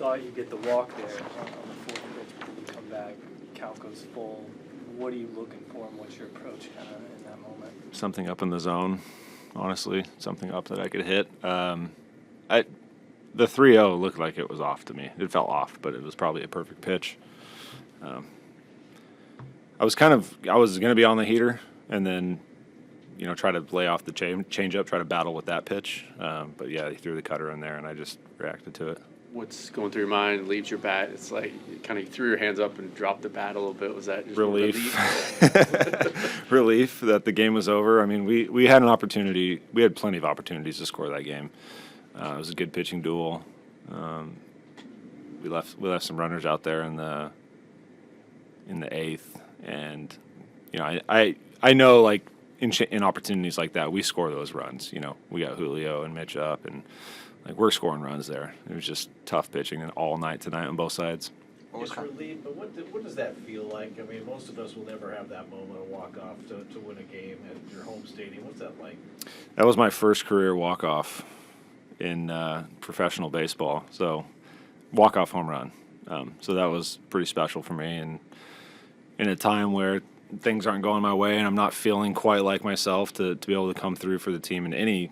thought you'd get the walk there on the fourth pitch, but then you come back, count goes full. What are you looking for, and what's your approach kind of in that moment? Something up in the zone, honestly. Something up that I could hit. The 3-0 looked like it was off to me. It felt off, but it was probably a perfect pitch. I was going to be on the heater and then, try to lay off the change up, try to battle with that pitch. But yeah, he threw the cutter in there, and I just reacted to it. What's going through your mind? Leaves your bat. It's like you kind of threw your hands up and dropped the bat a little bit. Was that just relief? Relief that the game was over. I mean, we had an opportunity. We had plenty of opportunities to score that game. It was a good pitching duel. We left some runners out there in the eighth, and I know, like, in opportunities like that, we score those runs. We got Julio and Mitch up, and we're scoring runs there. It was just tough pitching and all night tonight on both sides. It's relief, but what does that feel like? I mean, most of us will never have that moment of walk-off to win a game at your home stadium. What's that like? That was my first career walk-off in professional baseball, so walk-off home run. So that was pretty special for me, and in a time where things aren't going my way and I'm not feeling quite like myself, to be able to come through for the team in any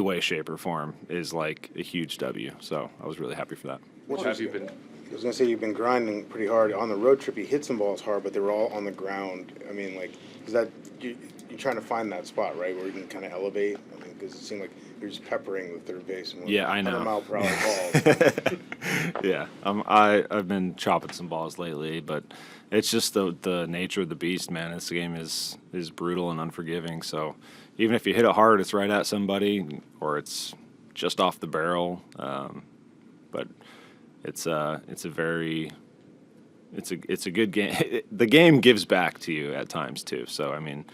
way, shape, or form is like a huge W. So I was really happy for that. What have you been? I was going to say, you've been grinding pretty hard. On the road trip, you hit some balls hard, but they were all on the ground. I mean, is that you're trying to find that spot, right, where you can kind of elevate? I mean, because it seemed like you're just peppering the third baseman. Yeah, I know. 100-mile-per-hour balls. Yeah, I've been chopping some balls lately, but it's just the nature of the beast, man. This game is brutal and unforgiving. So even if you hit it hard, it's right at somebody, or it's just off the barrel. But it's a good game. The game gives back to you at times too. So I mean,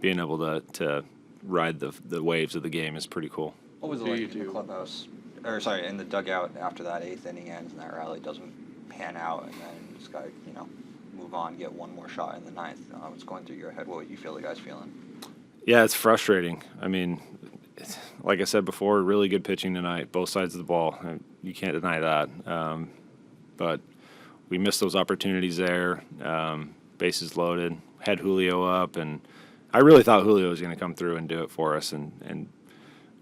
being able to ride the waves of the game is pretty cool. What was it like in the clubhouse, in the dugout after that eighth inning ends and that rally doesn't pan out, and then just got move on, get one more shot in the ninth? What's going through your head? What you feel the guys feeling? Yeah, it's frustrating. I mean, like I said before, really good pitching tonight, both sides of the ball. You can't deny that. But we missed those opportunities there. Bases loaded, had Julio up, and I really thought Julio was going to come through and do it for us. And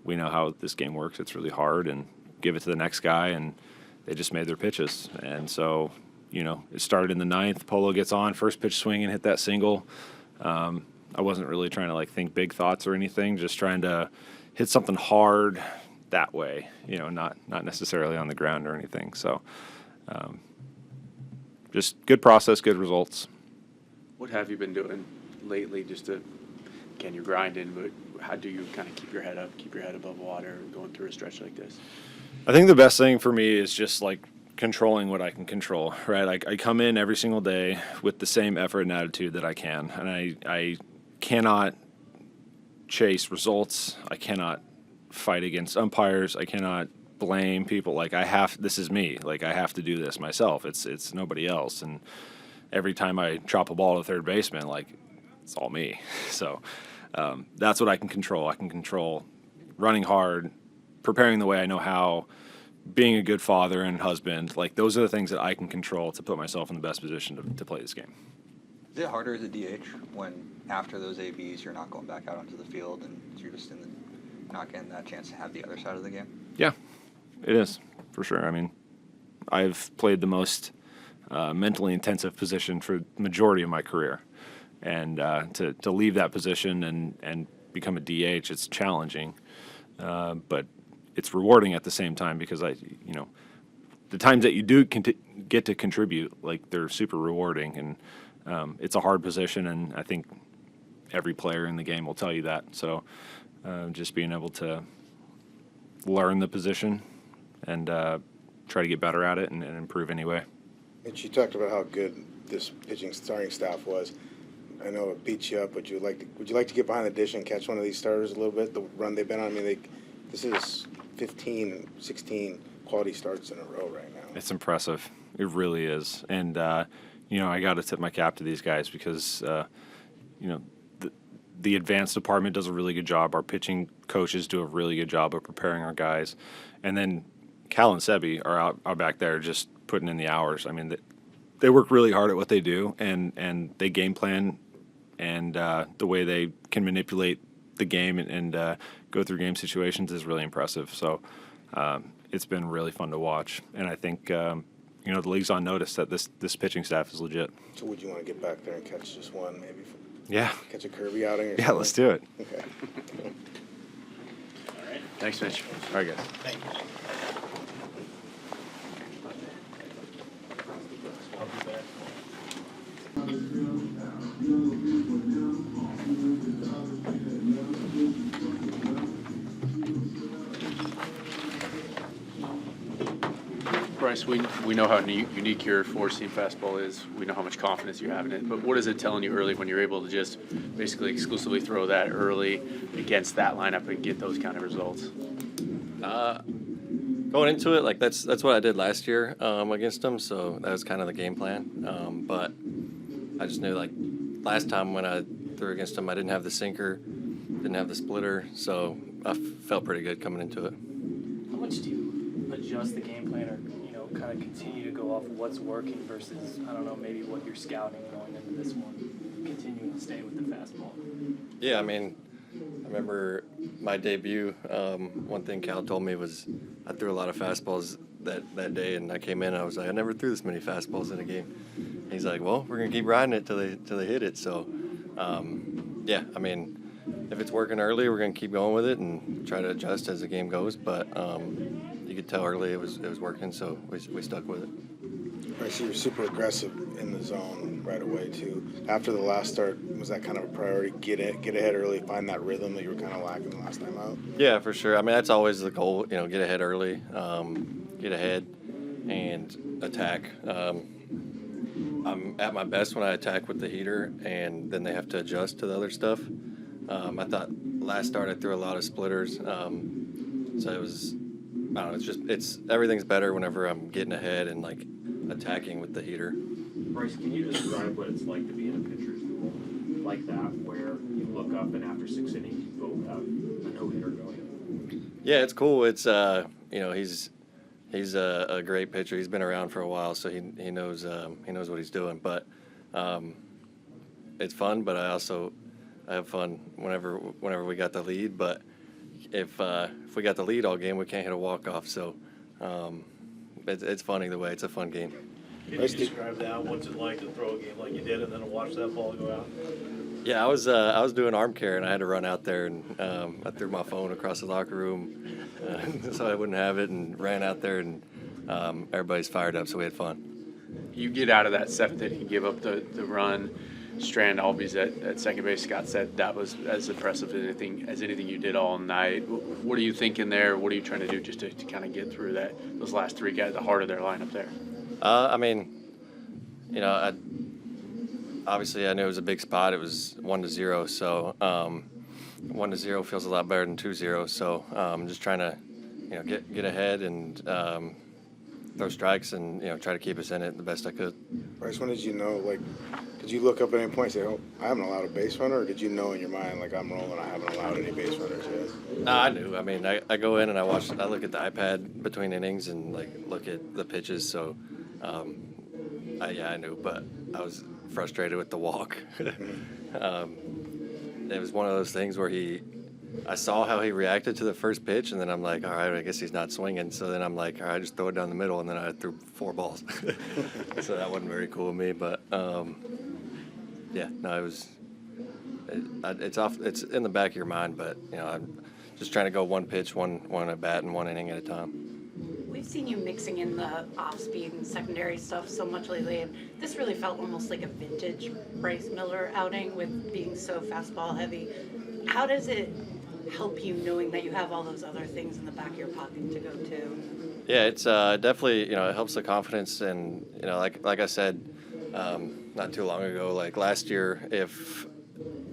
we know how this game works. It's really hard, and give it to the next guy, and they just made their pitches. And so, it started in the ninth. Polo gets on, first pitch swing, and hit that single. I wasn't really trying to think big thoughts or anything, just trying to hit something hard that way, not necessarily on the ground or anything. So just good process, good results. What have you been doing lately just to, again, you're grinding, but how do you kind of keep your head up, keep your head above water going through a stretch like this? I think the best thing for me is just controlling what I can control, right? I come in every single day with the same effort and attitude that I can, and I cannot chase results. I cannot fight against umpires. I cannot blame people. This is me. I have to do this myself. It's nobody else. And every time I drop a ball to third baseman, it's all me. So that's what I can control. I can control running hard, preparing the way I know how, being a good father and husband. Those are the things that I can control to put myself in the best position to play this game. Is it harder as a DH when after those ABs you're not going back out onto the field and you're just not getting that chance to have the other side of the game? Yeah, it is, for sure. I mean, I've played the most mentally intensive position for the majority of my career. And to leave that position and become a DH, it's challenging. But it's rewarding at the same time, because the times that you do get to contribute, they're super rewarding. And it's a hard position, and I think every player in the game will tell you that. So just being able to learn the position and try to get better at it and improve anyway. Mitch, you talked about how good this pitching starting staff was. I know it beats you up, but would you like to get behind the dish and catch one of these starters a little bit, the run they've been on? I mean, this is 15, 16 quality starts in a row right now. It's impressive. It really is. And, I got to tip my cap to these guys because, the advanced department does a really good job. Our pitching coaches do a really good job of preparing our guys. And then Cal and Sebi are back there just putting in the hours. I mean, they work really hard at what they do, and they game plan, and the way they can manipulate the game and go through game situations is really impressive. So it's been really fun to watch, and I think the league's on notice that this pitching staff is legit. So would you want to get back there and catch just one, maybe? Yeah. Catch a Kirby outing or Yeah, something? let's do it. Okay. Thanks, Mitch. All right, guys. I'll be back. Bryce, we know how unique your four-seam fastball is. We know how much confidence you have in it. But what is it telling you early when you're able to just basically exclusively throw that early against that lineup and get those kind of results? Going into it, like that's what I did last year against them, so that was kind of the game plan. But I just knew, like, last time when I threw against them, I didn't have the sinker, didn't have the splitter, so I felt pretty good coming into it. How much do you adjust the game plan, or kind of continue to go off what's working versus, I don't know, maybe what you're scouting going into this one, continuing to stay with the fastball? Yeah, I mean, I remember my debut. One thing Cal told me was I threw a lot of fastballs that day, and I came in and I was like, I never threw this many fastballs in a game. He's like, well, we're gonna keep riding it till they hit it. So, yeah, I mean, if it's working early, we're gonna keep going with it and try to adjust as the game goes. But you could tell early it was working, so we stuck with it. Right, so you're super aggressive in the zone right away too. After the last start, was that kind of a priority? Get ahead early, find that rhythm that you were kind of lacking the last time out. Yeah, for sure. I mean, that's always the goal. Get ahead early, get ahead, and attack. I'm at my best when I attack with the heater, and then they have to adjust to the other stuff. I thought last start I threw a lot of splitters, so it was. I don't know. It's everything's better whenever I'm getting ahead and like attacking with the heater. Bryce, can you describe what it's like to be in a pitcher's role like that, where you look up and after 6 innings you both have a no-hitter going? Yeah, it's cool. It's he's a great pitcher. He's been around for a while, so he knows what he's doing. But it's fun. But I have fun whenever we got the lead. But if we got the lead all game, we can't hit a walk-off. So it's fun either way. It's a fun game. Can you describe that? What's it like to throw a game like you did and then watch that ball go out? Yeah, I was doing arm care and I had to run out there and I threw my phone across the locker room so I wouldn't have it and ran out there and everybody's fired up, so we had fun. You get out of that seventh inning, give up the run. Strand Albies at second base. Scott said that was as impressive as anything you did all night. What are you thinking there? What are you trying to do just to kind of get through those last three guys, the heart of their lineup there? I mean, obviously I knew it was a big spot. It was 1-0, so 1-0 feels a lot better than 2-0. So I'm just trying to, get ahead and throw strikes and try to keep us in it the best I could. Bryce, when did you know? Like, did you look up at any point and say, "Oh, I haven't allowed a base runner," or did you know in your mind, like, I'm rolling, I haven't allowed any base runners yet? No, I knew. I mean, I go in and I look at the iPad between innings and look at the pitches. So, I knew, but I was frustrated with the walk. It was one of those things where I saw how he reacted to the first pitch, and then I'm like, all right, I guess he's not swinging. So then I'm like, all right, just throw it down the middle, and then I threw 4 balls. So that wasn't very cool of me, but yeah, no, it was. It's in the back of your mind, but I'm just trying to go one pitch, one at bat, and one inning at a time. We've seen you mixing in the off-speed and secondary stuff so much lately, and this really felt almost like a vintage Bryce Miller outing with being so fastball heavy. How does it help you knowing that you have all those other things in the back of your pocket to go to? Yeah, it's definitely, it helps the confidence, and like I said not too long ago, like last year, if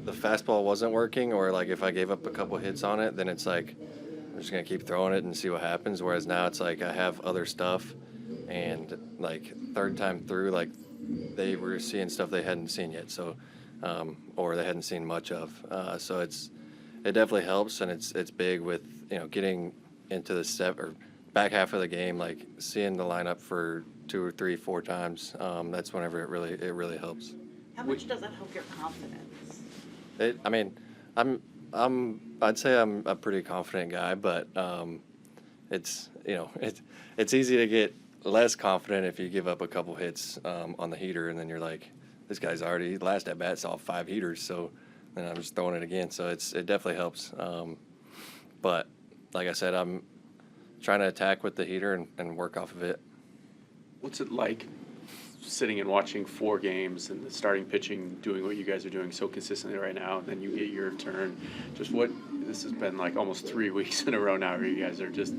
the fastball wasn't working or like if I gave up a couple hits on it, then it's like I'm just gonna keep throwing it and see what happens. Whereas now it's like I have other stuff, and like third time through, like they were seeing stuff they hadn't seen yet, so or they hadn't seen much of. So it definitely helps, and it's big with getting into the back half of the game, like seeing the lineup for 2 or 3, 4 times, that's whenever it really helps. How much does that help your confidence? I'd say I'm a pretty confident guy, but it's easy to get less confident if you give up a couple hits on the heater, and then you're like, this guy's already last at bat saw 5 heaters, so then I'm just throwing it again. So it definitely helps. But like I said, I'm trying to attack with the heater and work off of it. What's it like sitting and watching 4 games and the starting pitching doing what you guys are doing so consistently right now, and then you get your turn? Just this has been like almost 3 weeks in a row now where you guys are just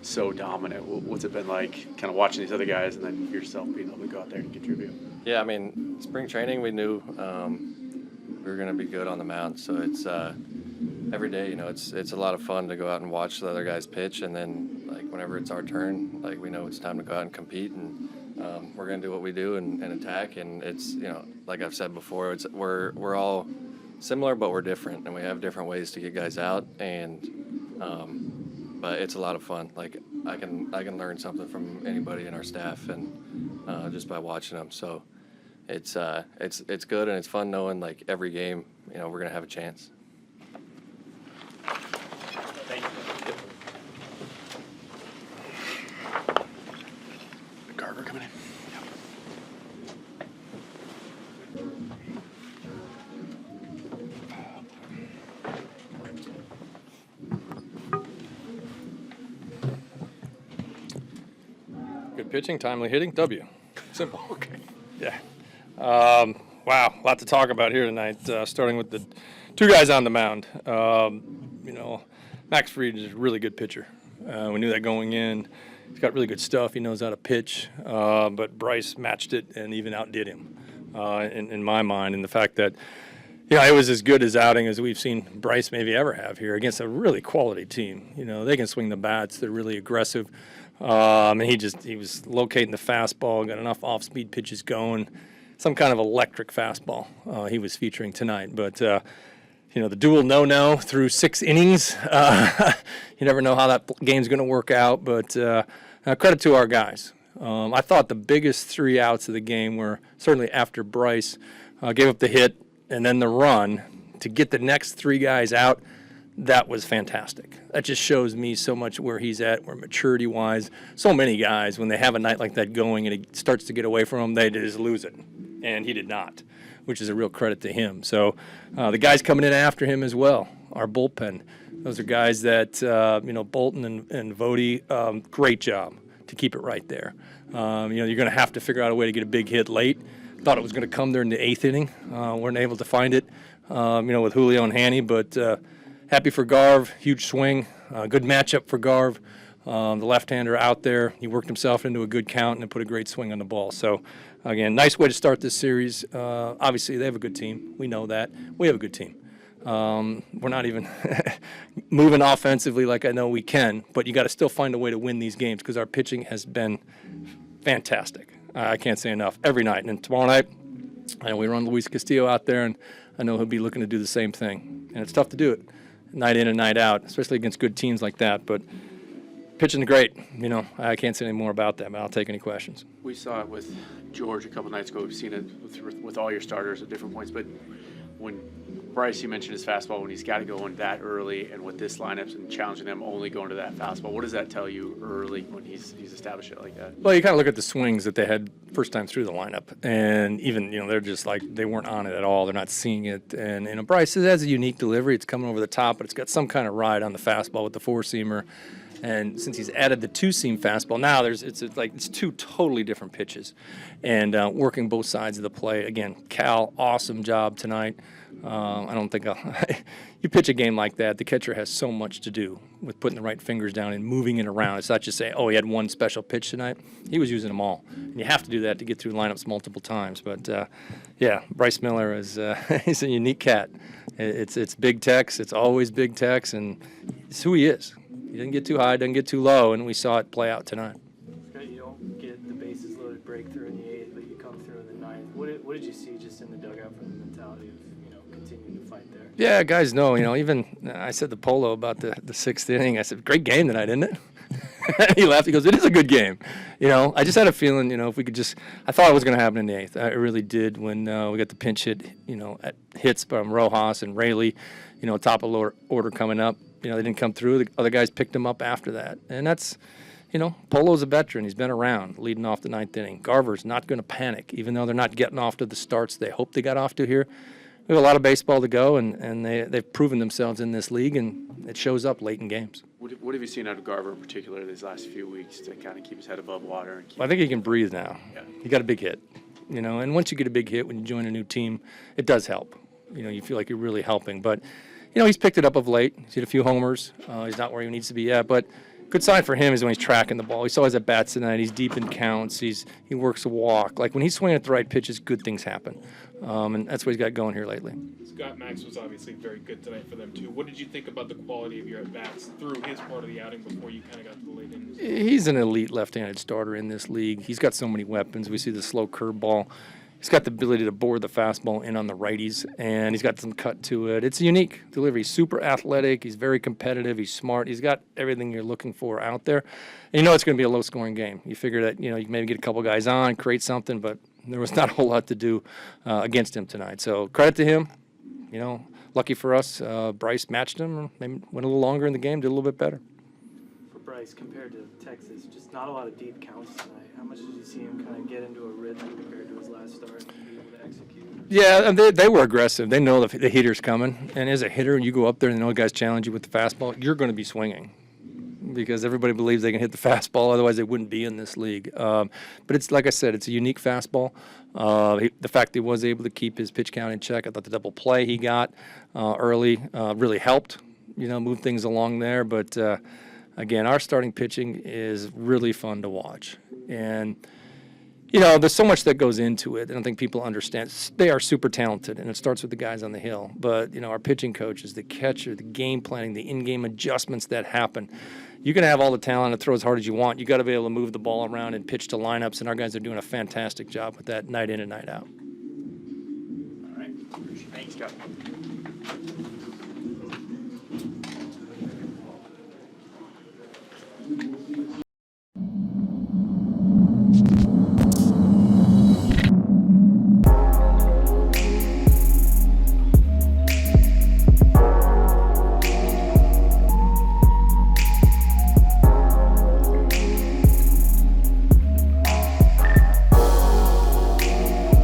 so dominant. What's it been like kind of watching these other guys and then yourself being able to go out there and contribute? Yeah, I mean, spring training, we knew we were going to be good on the mound. So it's every day, it's a lot of fun to go out and watch the other guys pitch. And then, like, whenever it's our turn, like, we know it's time to go out and compete. And we're going to do what we do and attack. And it's, like I've said before, we're all similar, but we're different. And we have different ways to get guys out. And but it's a lot of fun. Like, I can learn something from anybody in our staff and just by watching them. So it's good, and it's fun knowing, like, every game, we're gonna have a chance. Thank you. Garver coming in. Good pitching, timely hitting, W. Simple. Okay. Yeah. Wow, a lot to talk about here tonight, starting with the 2 guys on the mound. Max Fried is a really good pitcher. We knew that going in. He's got really good stuff. He knows how to pitch, but Bryce matched it and even outdid him in my mind. And the fact that, it was as good as outing as we've seen Bryce maybe ever have here against a really quality team. They can swing the bats. They're really aggressive. And he was locating the fastball, got enough off-speed pitches going, some kind of electric fastball he was featuring tonight. But, the dual no-no through 6 innings, you never know how that game's going to work out. But credit to our guys. I thought the biggest 3 outs of the game were certainly after Bryce gave up the hit and then the run to get the next 3 guys out. That was fantastic. That just shows me so much where he's at, where maturity-wise. So many guys, when they have a night like that going and it starts to get away from them, they just lose it. And he did not, which is a real credit to him. So the guys coming in after him as well, our bullpen, those are guys that, Bolton and Vody, great job to keep it right there. You're going to have to figure out a way to get a big hit late. Thought it was going to come there in the 8th inning. Weren't able to find it, with Julio and Hanny, but happy for Garv, huge swing, good matchup for Garv. The left-hander out there, he worked himself into a good count and put a great swing on the ball. So, again, nice way to start this series. Obviously, they have a good team. We know that. We have a good team. We're not even moving offensively like I know we can, but you got to still find a way to win these games because our pitching has been fantastic. I can't say enough every night. And tomorrow night, we run Luis Castillo out there, and I know he'll be looking to do the same thing. And it's tough to do it, night in and night out, especially against good teams like that. But pitching great. I can't say any more about that, but I'll take any questions. We saw it with George a couple nights ago. We've seen it with all your starters at different points. But when Bryce, you mentioned his fastball, when he's got to go in that early, and with this lineup and challenging them only going to that fastball, what does that tell you early when he's established it like that? Well, you kind of look at the swings that they had first time through the lineup, and even, they're just like, they weren't on it at all. They're not seeing it. And, Bryce has a unique delivery. It's coming over the top, but it's got some kind of ride on the fastball with the 4-seamer. And since he's added the 2-seam fastball, now it's 2 totally different pitches, and working both sides of the plate. Again, Cal, awesome job tonight. I don't think you pitch a game like that, the catcher has so much to do with putting the right fingers down and moving it around. It's not just say, he had one special pitch tonight. He was using them all, and you have to do that to get through lineups multiple times. But Bryce Miller is he's a unique cat. It's big techs. It's always big techs, and it's who he is. He doesn't get too high, doesn't get too low, and we saw it play out tonight. You don't get the bases loaded breakthrough in the 8th, but you come through in the 9th. What did you see just in the dugout from the mentality of continuing to fight there? Yeah, guys know. Even I said the polo about the 6th inning. I said, great game tonight, isn't it? He laughed. He goes, "It is a good game." I just had a feeling, if we could just, I thought it was going to happen in the 8th. I really did when we got the pinch hits from Rojas and Rayleigh, top of order coming up. They didn't come through. The other guys picked them up after that. And that's, Polo's a veteran. He's been around leading off the 9th inning. Garver's not going to panic, even though they're not getting off to the starts they hope they got off to here. We have a lot of baseball to go, and they've proven themselves in this league, and it shows up late in games. What have you seen out of Garver in particular these last few weeks to kind of keep his head above water? And I think he can breathe now. Yeah. He got a big hit, and once you get a big hit when you join a new team, it does help. You feel like you're really helping. But, he's picked it up of late. He's hit a few homers. He's not where he needs to be yet, but good sign for him is when he's tracking the ball. He saw his at-bats tonight. He's deep in counts. He works a walk. Like, when he's swinging at the right pitches, good things happen. And that's what he's got going here lately. Scott Max was obviously very good tonight for them, too. What did you think about the quality of your at-bats through his part of the outing before you kind of got to the late innings? He's an elite left-handed starter in this league. He's got so many weapons. We see the slow curveball. He's got the ability to bore the fastball in on the righties, and he's got some cut to it. It's a unique delivery. He's super athletic. He's very competitive. He's smart. He's got everything you're looking for out there. And it's going to be a low-scoring game. You figure that, you can maybe get a couple guys on, create something, but there was not a whole lot to do against him tonight. So credit to him. Lucky for us, Bryce matched him. Maybe went a little longer in the game, did a little bit better. For Bryce, compared to Texas, just not a lot of deep counts tonight. How much did you see him kind of get into a rhythm compared to his last start and be able to execute? Yeah, and they were aggressive. They know the hitter's coming. And as a hitter, you go up there and the guys challenge you with the fastball, you're going to be swinging because everybody believes they can hit the fastball. Otherwise, they wouldn't be in this league. But it's like I said, it's a unique fastball. The fact that he was able to keep his pitch count in check, I thought the double play he got early really helped, move things along there. But, again, our starting pitching is really fun to watch. And, there's so much that goes into it. I don't think people understand. They are super talented, and it starts with the guys on the hill. But, our pitching coaches, the catcher, the game planning, the in-game adjustments that happen. You can have all the talent and throw as hard as you want. You got to be able to move the ball around and pitch to lineups, and our guys are doing a fantastic job with that night in and night out.